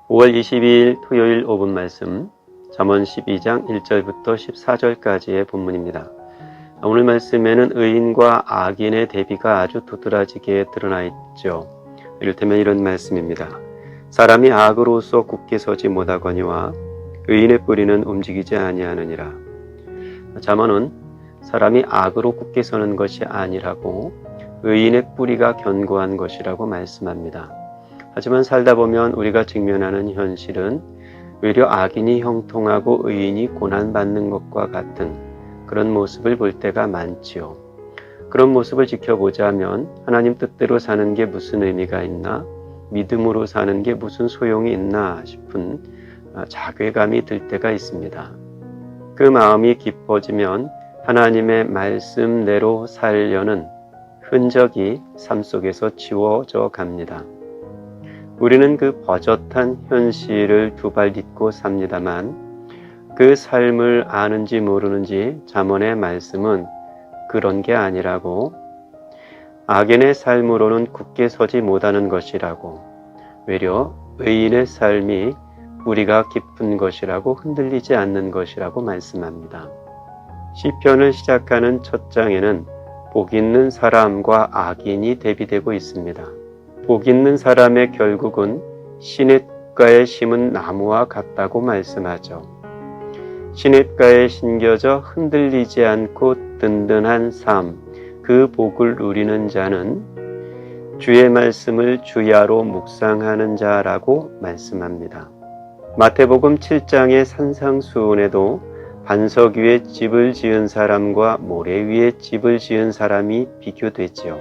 5월 22일 토요일 5분 말씀, 잠언 12장 1절부터 14절까지의 본문입니다. 오늘 말씀에는 의인과 악인의 대비가 아주 두드러지게 드러나 있죠. 이를테면 이런 말씀입니다. 사람이 악으로서 굳게 서지 못하거니와 의인의 뿌리는 움직이지 아니하느니라. 잠언은 사람이 악으로 굳게 서는 것이 아니라고 의인의 뿌리가 견고한 것이라고 말씀합니다. 하지만 살다 보면 우리가 직면하는 현실은 오히려 악인이 형통하고 의인이 고난받는 것과 같은 그런 모습을 볼 때가 많지요. 그런 모습을 지켜보자면 하나님 뜻대로 사는 게 무슨 의미가 있나? 믿음으로 사는 게 무슨 소용이 있나 싶은 자괴감이 들 때가 있습니다. 그 마음이 깊어지면 하나님의 말씀대로 살려는 흔적이 삶 속에서 지워져 갑니다. 우리는 그 버젓한 현실을 두 발 딛고 삽니다만 그 삶을 아는지 모르는지 잠언의 말씀은 그런 게 아니라고, 악인의 삶으로는 굳게 서지 못하는 것이라고, 외려 의인의 삶이 뿌리가 깊은 것이라고 흔들리지 않는 것이라고 말씀합니다. 시편을 시작하는 첫 장에는 복 있는 사람과 악인이 대비되고 있습니다. 복 있는 사람의 결국은 시냇가에 심은 나무와 같다고 말씀하죠. 시냇가에 심겨져 흔들리지 않고 든든한 삶, 그 복을 누리는 자는 주의 말씀을 주야로 묵상하는 자라고 말씀합니다. 마태복음 7장의 산상수훈에도 반석 위에 집을 지은 사람과 모래 위에 집을 지은 사람이 비교되지요.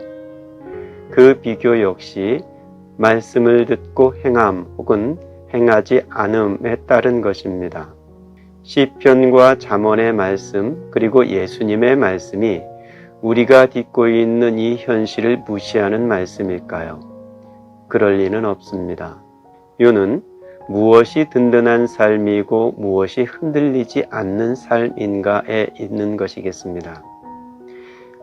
그 비교 역시 말씀을 듣고 행함 혹은 행하지 않음에 따른 것입니다. 시편과 잠언의 말씀 그리고 예수님의 말씀이 우리가 딛고 있는 이 현실을 무시하는 말씀일까요? 그럴 리는 없습니다. 이유는 무엇이 든든한 삶이고 무엇이 흔들리지 않는 삶인가에 있는 것이겠습니다.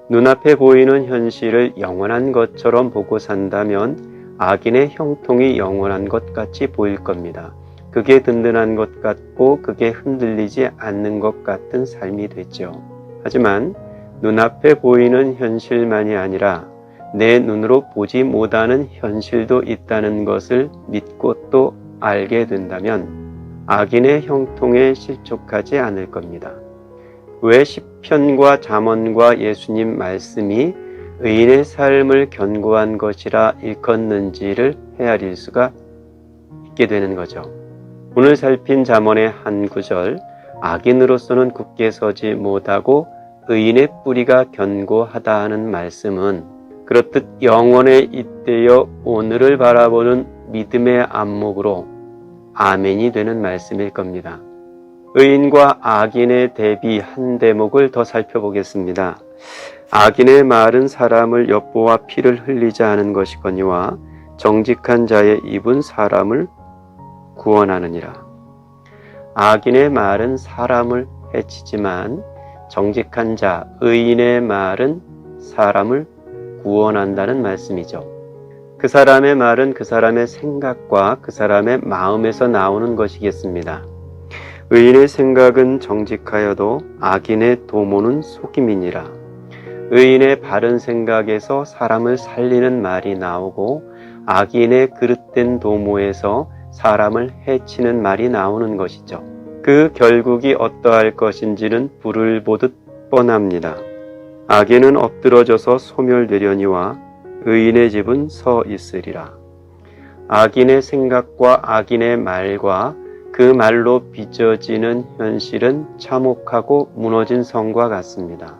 눈앞에 보이는 현실을 영원한 것처럼 보고 산다면 악인의 형통이 영원한 것 같이 보일 겁니다. 그게 든든한 것 같고 그게 흔들리지 않는 것 같은 삶이 되죠. 하지만 눈앞에 보이는 현실만이 아니라 내 눈으로 보지 못하는 현실도 있다는 것을 믿고 또 알게 된다면 악인의 형통에 실족하지 않을 겁니다. 왜 시편과 잠언과 예수님 말씀이 의인의 삶을 견고한 것이라 일컫는지를 헤아릴 수가 있게 되는 거죠. 오늘 살핀 잠언의 한 구절, 악인으로서는 굳게 서지 못하고 의인의 뿌리가 견고하다 하는 말씀은 그렇듯 영원에 잇대어 오늘을 바라보는 믿음의 안목으로 아멘이 되는 말씀일 겁니다. 의인과 악인의 대비 한 대목을 더 살펴보겠습니다. 악인의 말은 사람을 엿보아 피를 흘리지 않은 것이거니와 정직한 자의 입은 사람을 구원하느니라. 악인의 말은 사람을 해치지만 정직한 자, 의인의 말은 사람을 구원한다는 말씀이죠. 그 사람의 말은 그 사람의 생각과 그 사람의 마음에서 나오는 것이겠습니다. 의인의 생각은 정직하여도 악인의 도모는 속임이니라. 의인의 바른 생각에서 사람을 살리는 말이 나오고 악인의 그릇된 도모에서 사람을 해치는 말이 나오는 것이죠. 그 결국이 어떠할 것인지는 불을 보듯 뻔합니다. 악인은 엎드러져서 소멸되려니와 의인의 집은 서 있으리라. 악인의 생각과 악인의 말과 그 말로 빚어지는 현실은 참혹하고 무너진 성과 같습니다.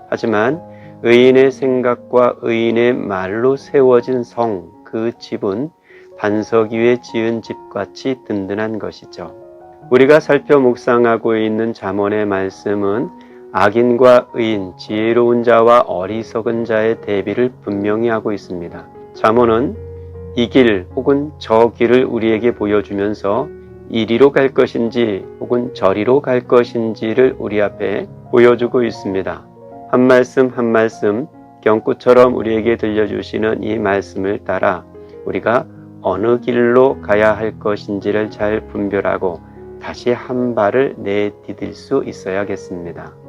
하지만 의인의 생각과 의인의 말로 세워진 성, 그 집은 반석 위에 지은 집같이 든든한 것이죠. 우리가 살펴 묵상하고 있는 잠언의 말씀은 악인과 의인, 지혜로운 자와 어리석은 자의 대비를 분명히 하고 있습니다. 잠언은 이 길 혹은 저 길을 우리에게 보여주면서 이리로 갈 것인지 혹은 저리로 갈 것인지를 우리 앞에 보여주고 있습니다. 한 말씀 한 말씀 경구처럼 우리에게 들려주시는 이 말씀을 따라 우리가 어느 길로 가야 할 것인지를 잘 분별하고 다시 한 발을 내디딜 수 있어야겠습니다.